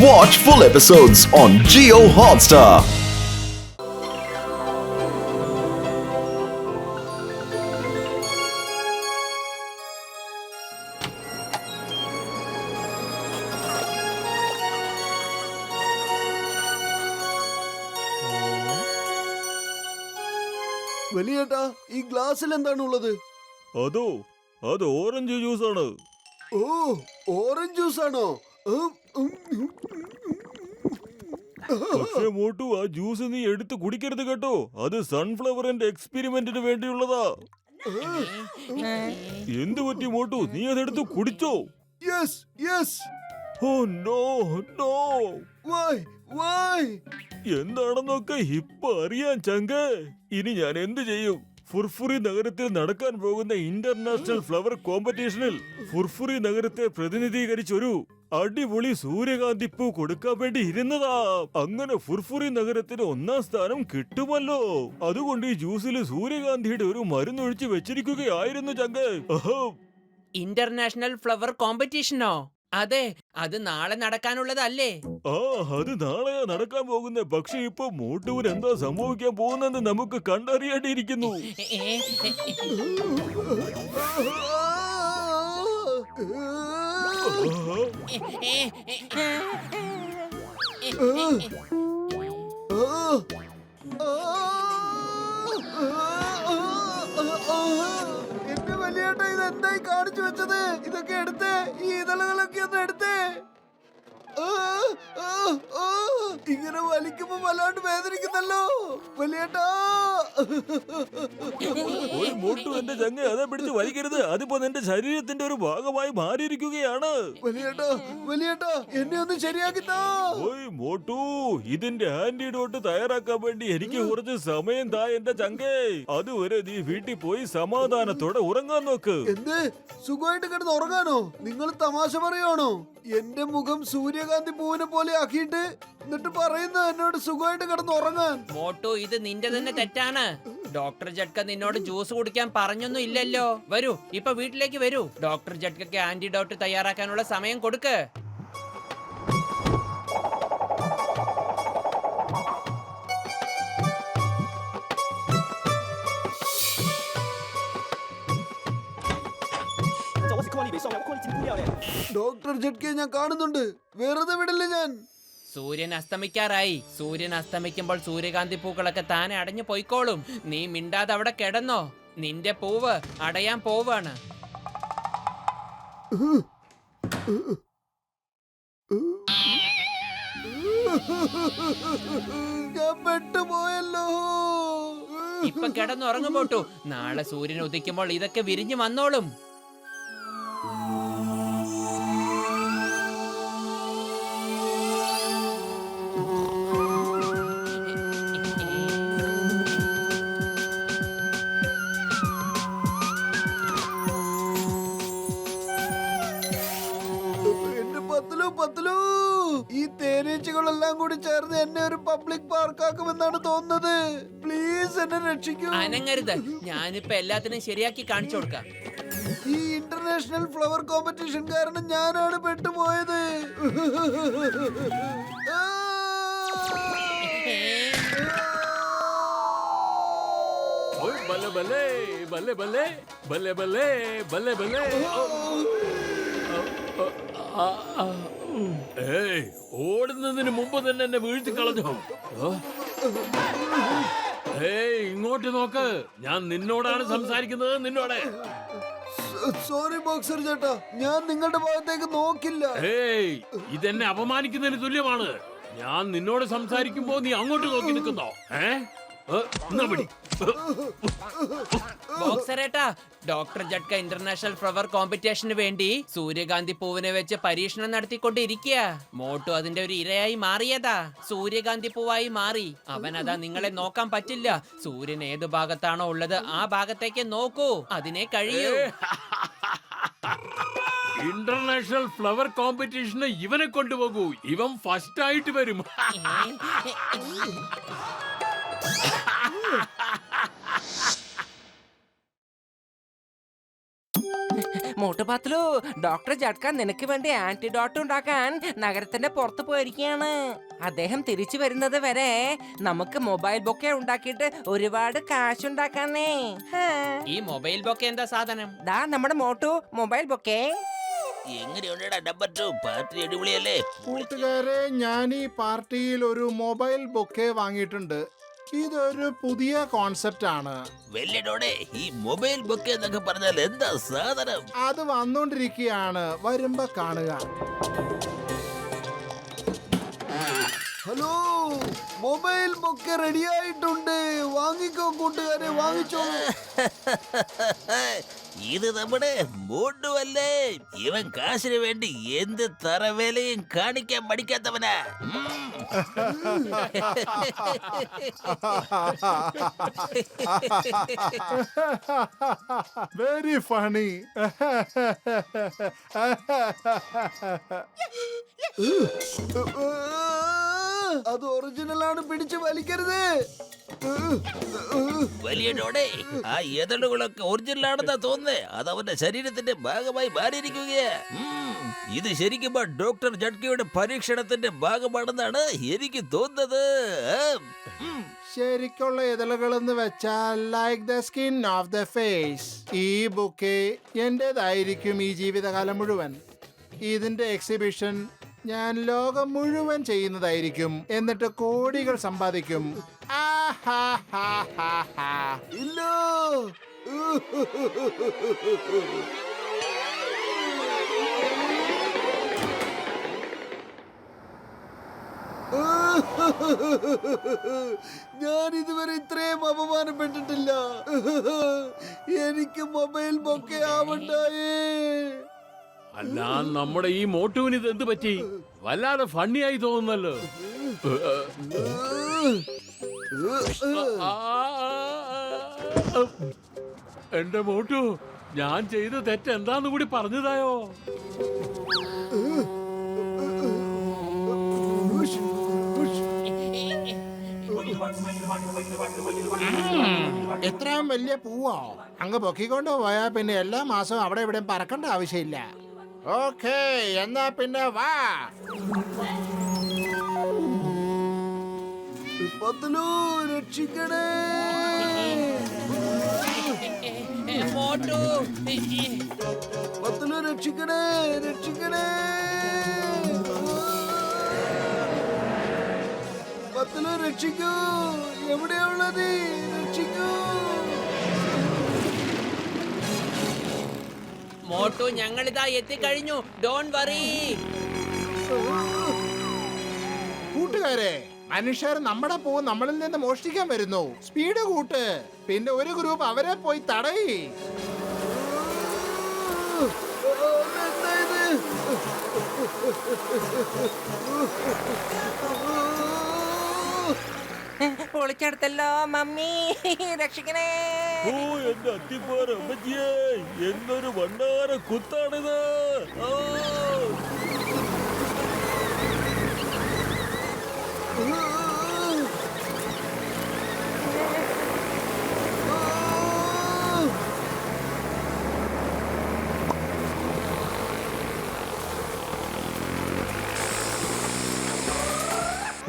Watch full episodes on Jio Hotstar. വലിയേട്ടാ, ഈ ഗ്ലാസ്സിൽ എന്താണുള്ളത്? അത് ഓറഞ്ച് ജ്യൂസ് ആണ്. ഓ, ഓറഞ്ച് ജ്യൂസ് ആണോ? പക്ഷേ മോട്ടു, ആ ജ്യൂസ് നീ എടുത്ത് കുടിക്കരുത് കേട്ടോ. അത് സൺഫ്ലവറിന്റെ എക്സ്പെരിമെന്റിന് വേണ്ടിയുള്ളതാ. എന്ത് പറ്റി മോട്ടു, നീ അതെടുത്ത് കുടിച്ചോ? Yes yes. Oh no no. Why why? എന്താണെന്നൊക്കെ ഇപ്പൊ അറിയാൻ ചങ്കേ. ഇനി ഞാൻ എന്ത് ചെയ്യും? ഫുർഫുറി നഗരത്തിൽ നടക്കാൻ പോകുന്ന ഇന്റർനാഷണൽ ഫ്ലവർ കോമ്പറ്റീഷനിൽ ഫുർഫുറി നഗരത്തെ പ്രതിനിധീകരിച്ച് ഒരു അടിപൊളി സൂര്യകാന്തി പൂ കൊടുക്കാൻ വേണ്ടി ഇരുന്നതാ. അങ്ങനെ ഫുർഫുറി നഗരത്തിന് 1ാം സ്ഥാനം കിട്ടുമല്ലോ. അതുകൊണ്ട് ഈ ജ്യൂസിൽ സൂര്യകാന്തിയുടെ ഒരു മരുന്നൊഴിച്ച് വെച്ചിരിക്കുകയായിരുന്നു ചങ്കേ. International flower കോമ്പറ്റീഷനോ? അതെ, അത് നാളെ നടക്കാനുള്ളതല്ലേ? അത് നാളെയാ നടക്കാൻ പോകുന്നത്. പക്ഷെ ഇപ്പൊ മോട്ടുവിന് എന്താ സംഭവിക്കാൻ പോകുന്നെന്ന് നമുക്ക് കണ്ടറിയേണ്ടിയിരിക്കുന്നു. എന്റെ വലിയേട്ടാ, ഇത് എന്തായി കാണിച്ചു വെച്ചത്? ഇതൊക്കെ എടുത്തേ, ഈ ഇതളുകളൊക്കെ ഒന്ന് എടുത്തേ. ഇങ്ങനെ വലിക്കുമ്പോ വല്ലാണ്ട് വേദനിക്കുന്നല്ലോ വലിയേട്ടാ. ഒരു മോട്ടു എന്റെ ചങ്ങ അതെ പിടിച്ച് വലിക്കരുത്. അതിപ്പോ നിന്റെ ശരീരത്തിന്റെ ഒരു ഭാഗമായി മാറിയിരിക്കുകയാണ്. വലിയേട്ടാ വലിയേട്ടാ, എന്നെ ഒന്ന് ശരിയാക്കിത്താ. ഓയ് മോട്ടു, ഇതിന്റെ ആന്റിഡോട്ട് തയ്യാറാക്കാൻ വേണ്ടി എനിക്ക് കുറച്ച് സമയം താ എന്റെ ചങ്കേ. അതുവരെ നീ വീട്ടിൽ പോയി സമാധാനത്തോടെ ഉറങ്ങാൻ നോക്ക്. എന്ത്, സുഖമായിട്ട് കിടന്ന് ഉറങ്ങാനോ? നിങ്ങൾ തമാശ പറയുവാണോ? എന്റെ മുഖം സൂര്യകാന്തി പൂവിനെ പോലെ ആക്കിയിട്ട് എന്നിട്ട് പറയുന്നു എന്നോട് സുഖമായിട്ട് കിടന്ന് ഉറങ്ങാൻ. മോട്ടു, ഇത് നിന്റെ തന്നെ തെറ്റാണ്. ഡോക്ടർ ജഡ്ക നിന്നോട് ജ്യൂസ് കുടിക്കാൻ പറഞ്ഞൊന്നും ഇല്ലല്ലോ. വരൂ, ഇപ്പൊ വീട്ടിലേക്ക് വരൂ. ഡോക്ടർ ജഡ്കയ്ക്ക് ആന്റിഡോട്ട് തയ്യാറാക്കാനുള്ള സമയം കൊടുക്ക്. ഡോക്ടർ ജഡ്കെ ഞാൻ കാണുന്നുണ്ട്, വെറുതെ വിടില്ല ഞാൻ. സൂര്യൻ അസ്തമിക്കാറായി. സൂര്യൻ അസ്തമിക്കുമ്പോൾ സൂര്യകാന്തി പൂക്കളൊക്കെ താനെ അടഞ്ഞു പോയിക്കോളും. നീ മിണ്ടാതെ അവിടെ കിടന്നോ. നിന്റെ പൂവ് അടയാൻ പോവാണ്. ഞാൻ പെട്ടുപോയല്ലോ. ഇപ്പൊ കിടന്നുറങ്ങും പോട്ടു. നാളെ സൂര്യൻ ഉദിക്കുമ്പോൾ ഇതൊക്കെ വിരിഞ്ഞു വന്നോളും. എന്റെ പത്തലു, ഈ തേനീച്ചകളെല്ലാം കൂടി ചേർന്ന് എന്നെ ഒരു പബ്ലിക് പാർക്കാക്കുമെന്നാണ് തോന്നുന്നത്. പ്ലീസ് എന്നെ രക്ഷിക്കൂ. അനങ്ങരുത്, ഞാനിപ്പോ എല്ലാത്തിനും ശരിയാക്കി കാണിച്ചു കൊടുക്കാം. ഈ ഇന്റർനാഷണൽ ഫ്ലവർ കോമ്പറ്റീഷൻ കാരണം ഞാനാണ് പെട്ടുപോയത്. ഓടുന്നതിന് മുമ്പ് തന്നെ എന്നെ വീഴ്ത്തി കളഞ്ഞു. ഇങ്ങോട്ട് നോക്ക്, ഞാൻ നിന്നോടാണ് സംസാരിക്കുന്നത്. നിന്നോടെ. സോറി ബോക്സർ ചേട്ടാ, ഞാൻ നിങ്ങളുടെ ഭാഗത്തേക്ക് നോക്കില്ല. ഇതെന്നെ അപമാനിക്കുന്നതിന് തുല്യമാണ്. ഞാൻ നിന്നോട് സംസാരിക്കുമ്പോ നീ അങ്ങോട്ട് നോക്കി നിൽക്കുന്നോ? ബോക്സറേട്ടാ, ഡോക്ടർ ജഡ്ക ഇന്റർനാഷണൽ ഫ്ലവർ കോമ്പറ്റീഷന് വേണ്ടി സൂര്യകാന്തി പൂവിനെ വെച്ച് പരീക്ഷണം നടത്തിക്കൊണ്ടിരിക്കുക. മോട്ടു അതിന്റെ ഒരു ഇരയായി മാറിയതാ. സൂര്യകാന്തി പൂവായി മാറി. അവനതാ നിങ്ങളെ നോക്കാൻ പറ്റില്ല. സൂര്യൻ ഏത് ഭാഗത്താണോ ഉള്ളത് ആ ഭാഗത്തേക്ക് നോക്കൂ. അതിനെ കഴിയൂ. ഇന്റർനാഷണൽ ഫ്ലവർ കോമ്പറ്റീഷന് ഇവനെ കൊണ്ടുപോകൂ. ഇവൻ ഫസ്റ്റ് ആയിട്ട് വരും. മോട്ടു മോട്ടുപാത്ലു, ഡോക്ടർ ജഡ്ക നിനക്ക് വേണ്ടി ആന്റിഡോട്ട് ഉണ്ടാക്കാൻ നഗരത്തിന്റെ പുറത്ത് പോയിരിക്കുകയാണ്. അദ്ദേഹം തിരിച്ചു വരുന്നത് വരെ നമുക്ക് മൊബൈൽ ബൊക്കെ ഉണ്ടാക്കിയിട്ട് ഒരുപാട് കാശുണ്ടാക്കാന്നേ. ഈ മൊബൈൽ ബൊക്കെ എന്താ സാധനം? ദാ നമ്മുടെ മോട്ടു മൊബൈൽ ബൊക്കെ. എങ്ങനെയുണ്ടാ നമ്പർ 2 പാർട്ടി അടിപൊളിയല്ലേ? കൂട്ടുകാരെ, ഞാൻ ഈ പാർട്ടിയിൽ ഒരു മൊബൈൽ ബൊക്കെ വാങ്ങിയിട്ടുണ്ട്. ഇതൊരു പുതിയ കോൺസെപ്റ്റ് ആണ്. വെല്ലടോടെ ഈ മൊബൈൽ ബൊക്കെ എന്നൊക്കെ പറഞ്ഞാൽ എന്താ സാധനം? അത് വന്നോണ്ടിരിക്കുകയാണ്, വരുമ്പോ കാണുക. ഹലോ, മൊബൈൽ ബൊക്കെ റെഡി ആയിട്ടുണ്ട്. വാങ്ങിക്കോ കൂട്ടുകാരെ, വാങ്ങിച്ചോളൂ. ഇത് നമ്മുടെ മോട്ടുവല്ലേ? ഇവൻ കാശിന് വേണ്ടി എന്ത് തറവേലയും കാണിക്കാൻ പഠിക്കാത്തവനാ. Very funny. അത് ഒറിജിനലാണ്, പിടിച്ച് വലിക്കരുത്. വലിയടോടെ ആ എതളുകളൊക്കെ ഒറിജിനലാണെന്നാ തോന്നുന്നേ. അത് അവന്റെ ശരീരത്തിന്റെ ഭാഗമായി മാറിയിരിക്കുകയാ. ഇത് ശരിക്കും ഡോക്ടർ ജഡ്കയുടെ പരീക്ഷണത്തിന്റെ ഭാഗമാണെന്നാണ് എനിക്ക് തോന്നുന്നത്. ശരിക്കുള്ള ഇതളുകളെന്ന് വെച്ചാൽ like the skin of the face. ഈ ബുക്ക് എന്റേതായിരിക്കും ഈ ജീവിതകാലം മുഴുവൻ. ഇതിന്റെ എക്സിബിഷൻ ഞാൻ ലോകം മുഴുവൻ ചെയ്യുന്നതായിരിക്കും. എന്നിട്ട് കോടികൾ സമ്പാദിക്കും. ഇല്ല. ഞാൻ ഇതുവരെ ഇത്രയും അപമാനപ്പെട്ടിട്ടില്ല. എനിക്ക് മൊബൈൽ ബൊക്കെ ആവണ്ടായേ. അല്ല, നമ്മുടെ ഈ മോട്ടുവിന് ഇത് എന്ത് പറ്റി? വല്ലാതെ ഫണ്ണിയായി തോന്നുന്നല്ലോ. എന്റെ മോട്ടു, ഞാൻ ചെയ്ത തെറ്റ് എന്താന്ന് കൂടി പറഞ്ഞതായോ? എത്രയും വലിയ പൂവോ? അങ്ങ് പൊക്കിക്കൊണ്ട് പോയാ പിന്നെ എല്ലാ മാസവും അവിടെ ഇവിടെ പറക്കേണ്ട ആവശ്യമില്ല. ഓക്കേ, എന്നാ പിന്നെ വാ. പത്ലു, രക്ഷിക്കണേ. മോട്ടു, പത്ലു, രക്ഷിക്കണേ, രക്ഷിക്കണേ. പത്ലു, രക്ഷിക്കൂ. എവിടെയുള്ളത്? രക്ഷിക്കൂ. മോട്ടു, ഞങ്ങളിതാ എത്തിക്കഴിഞ്ഞു. Don't worry. കൂട്ടുകാരെ, മനുഷ്യർ നമ്മുടെ പൂ നമ്മളിൽ നിന്ന് മോഷ്ടിക്കാൻ വരുന്നു. സ്പീഡ് കൂട്ട്. പിന്നെ ഒരു ഗ്രൂപ്പ് അവരെ പോയി തടയി. എന്താ ഇത്? പൊളിച്ചെടുത്തല്ലോ മമ്മി, രക്ഷിക്കണേ. ഓ എന്റെ അത്തിപ്പാറ അമ്മച്ചിയേ, എന്നൊരു വണ്ടാര കുത്താണിത്. ആ.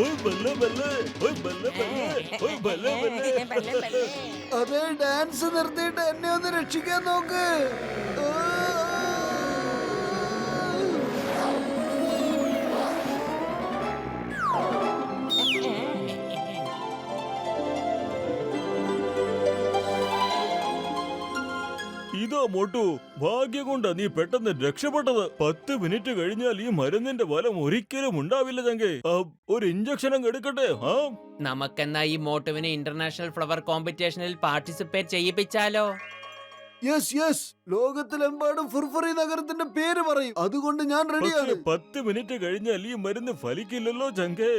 ഓയ് ബല്ലെ ബല്ലെ, ഓയ് ബല്ലെ ബല്ലെ, ഓയ് ബല്ലെ ബല്ലെ. അതെ, ഡാൻസ് നിർത്തിയിട്ട് എന്നെ ഒന്ന് രക്ഷിക്കാൻ നോക്ക്. ഇതാ മോട്ടു, ഭാഗ്യം കൊണ്ടാ നീ പെട്ടെന്ന് രക്ഷപ്പെട്ടത്. 10 മിനിറ്റ് കഴിഞ്ഞാൽ ഈ മരുന്നിന്റെ ഫലം ഒരിക്കലും ഉണ്ടാവില്ല ചങ്കേ. ഒരു ഇഞ്ചക്ഷൻ അങ്ങ് എടുക്കട്ടെ. ആ, നമുക്കെന്നാ ഈ മോട്ടുവിനെ ഇന്റർനാഷണൽ ഫ്ലവർ കോമ്പറ്റീഷനിൽ പാർട്ടിസിപ്പേറ്റ് ചെയ്യിപ്പിച്ചാലോ? യെസ് യെസ്, ലോകത്തിലെമ്പാടും ഫുർഫുറി നഗരത്തിന്റെ പേര് പറയും. അതുകൊണ്ട് ഞാൻ റെഡിയാണ്. 10 മിനിറ്റ് കഴിഞ്ഞാൽ ഈ മരുന്ന് ഫലിക്കില്ലല്ലോ ചങ്കേ.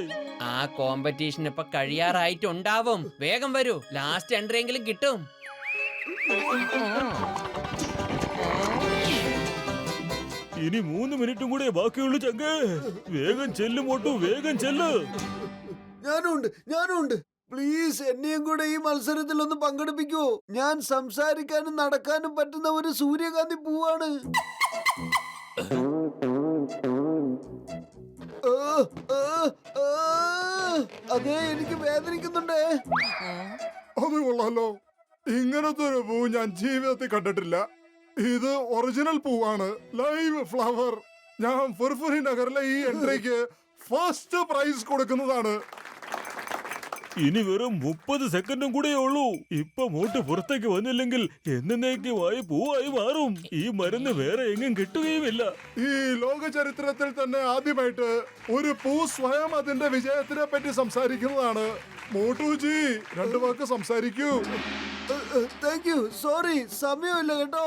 ആ കോമ്പറ്റീഷൻ ഇപ്പൊ കഴിയാറായിട്ടുണ്ടാവും. വേഗം വരൂ, ലാസ്റ്റ് എൻട്രി എങ്കിലും കിട്ടും. ഇനി 3 മിനിറ്റും കൂടെ ബാക്കിയുള്ളൂ ചങ്കേ. വേഗം ചെല്ലു മോട്ടു, വേഗം ചെല്ലു. ഞാനുണ്ട്. പ്ലീസ് എന്നെയും കൂടെ ഈ മത്സരത്തിൽ ഒന്ന് പങ്കെടുപ്പിക്കൂ. ഞാൻ സംസാരിക്കാനും നടക്കാനും പറ്റുന്ന ഒരു സൂര്യകാന്തി പൂവാണ്. അതെ, എനിക്ക് വേദനിക്കുന്നുണ്ടേ. അത് കൊള്ളാലോ. ഇങ്ങനത്തെ ഒരു പൂ ഞാൻ ജീവിതത്തിൽ കണ്ടിട്ടില്ല. ഇത് ഒറിജിനൽ പൂവാണ്, ലൈവ് ഫ്ലവർ. ഞാൻ ഫുർഫുരി നഗറിലെ ഈ എൻട്രിക്ക് ഫസ്റ്റ് പ്രൈസ് കൊടുക്കുന്നതാണ്. ഇനി വെറും 30 സെക്കൻഡും കൂടെ ഉള്ളൂ. ഇപ്പൊ മോട്ട് പുറത്തേക്ക് വന്നില്ലെങ്കിൽ എന്നേക്കുമായി പൂവായി മാറും. ഈ മരുന്ന് വേറെ എങ്ങും കിട്ടുകയുമില്ല. ഈ ലോക ചരിത്രത്തിൽ തന്നെ ആദ്യമായിട്ട് ഒരു പൂ സ്വയം അതിന്റെ വിജയത്തിനെ പറ്റി സംസാരിക്കുന്നതാണ്. മോട്ടുജി, 2 വാക്ക് സംസാരിക്കൂ. Thank you. സോറി, സമയമില്ല കേട്ടോ.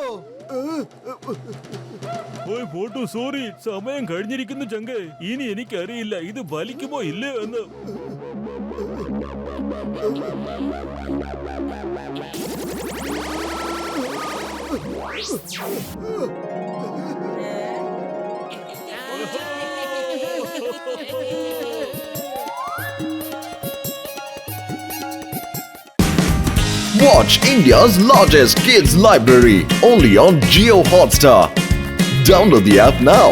ഓയ് മോട്ടു, സോറി, സമയം കഴിഞ്ഞിരിക്കുന്നു ചങ്ക്. ഇനി എനിക്കറിയില്ല ഇത് ഫലിക്കുമോ ഇല്ലയോ എന്ന്. Watch India's largest kids library only on Jio Hotstar. Download the app now.